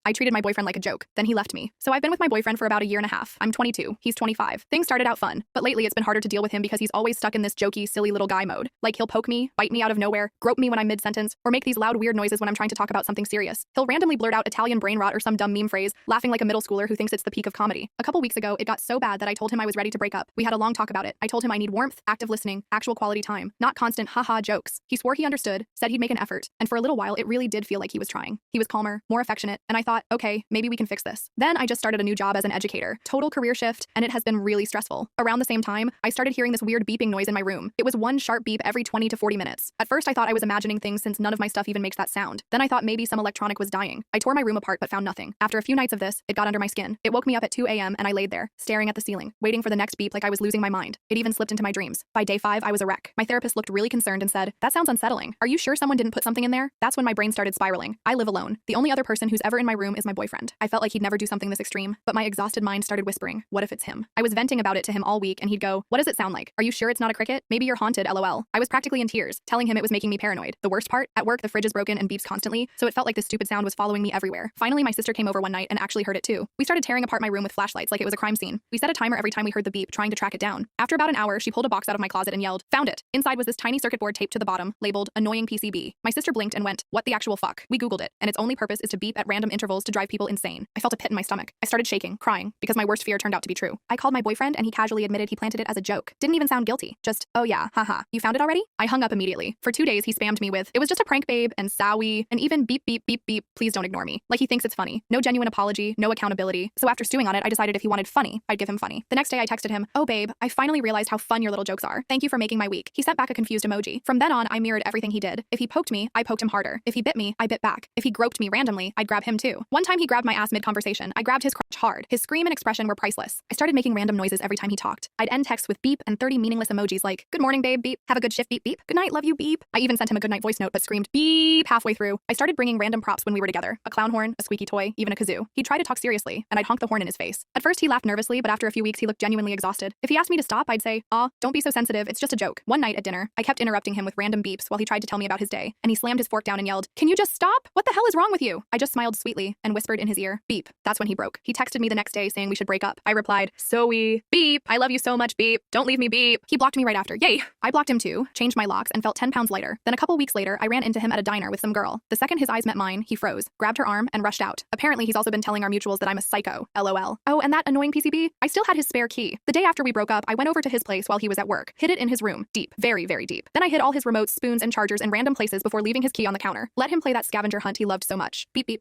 I treated my boyfriend like a joke. Then he left me. So I've been with my boyfriend for about a year and a half. I'm 22. He's 25. Things started out fun, but lately it's been harder to deal with him because he's always stuck in this jokey, silly little guy mode. Like he'll poke me, bite me out of nowhere, grope me when I'm mid-sentence, or make these loud, weird noises when I'm trying to talk about something serious. He'll randomly blurt out Italian brain rot or some dumb meme phrase, laughing like a middle schooler who thinks it's the peak of comedy. A couple weeks ago, it got so bad that I told him I was ready to break up. We had a long talk about it. I told him I need warmth, active listening, actual quality time, not constant haha jokes. He swore he understood, said he'd make an effort, and for a little while it really did feel like he was trying. He was calmer, more affectionate, and I thought, okay, maybe we can fix this. Then I just started a new job as an educator, total career shift, and it has been really stressful. Around the same time, I started hearing this weird beeping noise in my room. It was one sharp beep every 20 to 40 minutes. At first I thought I was imagining things since none of my stuff even makes that sound. Then I thought maybe some electronic was dying. I tore my room apart but found nothing. After a few nights of this, it got under my skin. It woke me up at 2 a.m. and I laid there, staring at the ceiling, waiting for the next beep like I was losing my mind. It even slipped into my dreams. By day 5, I was a wreck. My therapist looked really concerned and said, "That sounds unsettling. Are you sure someone didn't put something in there?" That's when my brain started spiraling. I live alone. The only other person who's ever in my room is my boyfriend. I felt like he'd never do something this extreme, but my exhausted mind started whispering, what if it's him? I was venting about it to him all week and he'd go, "What does it sound like? Are you sure it's not a cricket? Maybe you're haunted, lol." I was practically in tears, telling him it was making me paranoid. The worst part? At work, the fridge is broken and beeps constantly, so it felt like this stupid sound was following me everywhere. Finally, my sister came over one night and actually heard it too. We started tearing apart my room with flashlights like it was a crime scene. We set a timer every time we heard the beep, trying to track it down. After about an hour, she pulled a box out of my closet and yelled, "Found it!" Inside was this tiny circuit board taped to the bottom, labeled annoying PCB. My sister blinked and went, "What the actual fuck?" We Googled it, and its only purpose is to beep at random intervals to drive people insane. I felt a pit in my stomach. I started shaking, crying, because my worst fear turned out to be true. I called my boyfriend and he casually admitted he planted it as a joke. Didn't even sound guilty. Just, "Oh yeah, haha, you found it already?" I hung up immediately. For 2 days, he spammed me with, "It was just a prank, babe," and "Sowie," and even beep, beep, beep, beep, "Please don't ignore me." Like he thinks it's funny. No genuine apology, no accountability. So after stewing on it, I decided if he wanted funny, I'd give him funny. The next day I texted him, "Oh babe, I finally realized how fun your little jokes are. Thank you for making my week." He sent back a confused emoji. From then on, I mirrored everything he did. If he poked me, I poked him harder. If he bit me, I bit back. If he groped me randomly, I'd grab him too. One time he grabbed my ass mid-conversation. I grabbed his crotch hard. His scream and expression were priceless. I started making random noises every time he talked. I'd end texts with beep and 30 meaningless emojis like, "Good morning, babe, beep. Have a good shift, beep, beep. Good night, love you, beep." I even sent him a goodnight voice note but screamed beep halfway through. I started bringing random props when we were together. A clown horn, a squeaky toy, even a kazoo. He'd try to talk seriously, and I'd honk the horn in his face. At first he laughed nervously, but after a few weeks he looked genuinely exhausted. If he asked me to stop, I'd say, "Aw, don't be so sensitive, it's just a joke." One night at dinner, I kept interrupting him with random beeps while he tried to tell me about his day, and he slammed his fork down and yelled, "Can you just stop? What the hell is wrong with you?" I just smiled sweetly and whispered in his ear, "Beep." That's when he broke. He texted me the next day saying we should break up. I replied, "So beep. I love you so much, beep. Don't leave me, beep." He blocked me right after. Yay! I blocked him too, changed my locks, and felt 10 pounds lighter. Then a couple weeks later, I ran into him at a diner with some girl. The second his eyes met mine, he froze, grabbed her arm, and rushed out. Apparently, he's also been telling our mutuals that I'm a psycho. LOL. Oh, and that annoying PCB? I still had his spare key. The day after we broke up, I went over to his place while he was at work, hid it in his room, deep, very, very deep. Then I hid all his remotes, spoons, and chargers in random places before leaving his key on the counter. Let him play that scavenger hunt he loved so much. Beep, beep.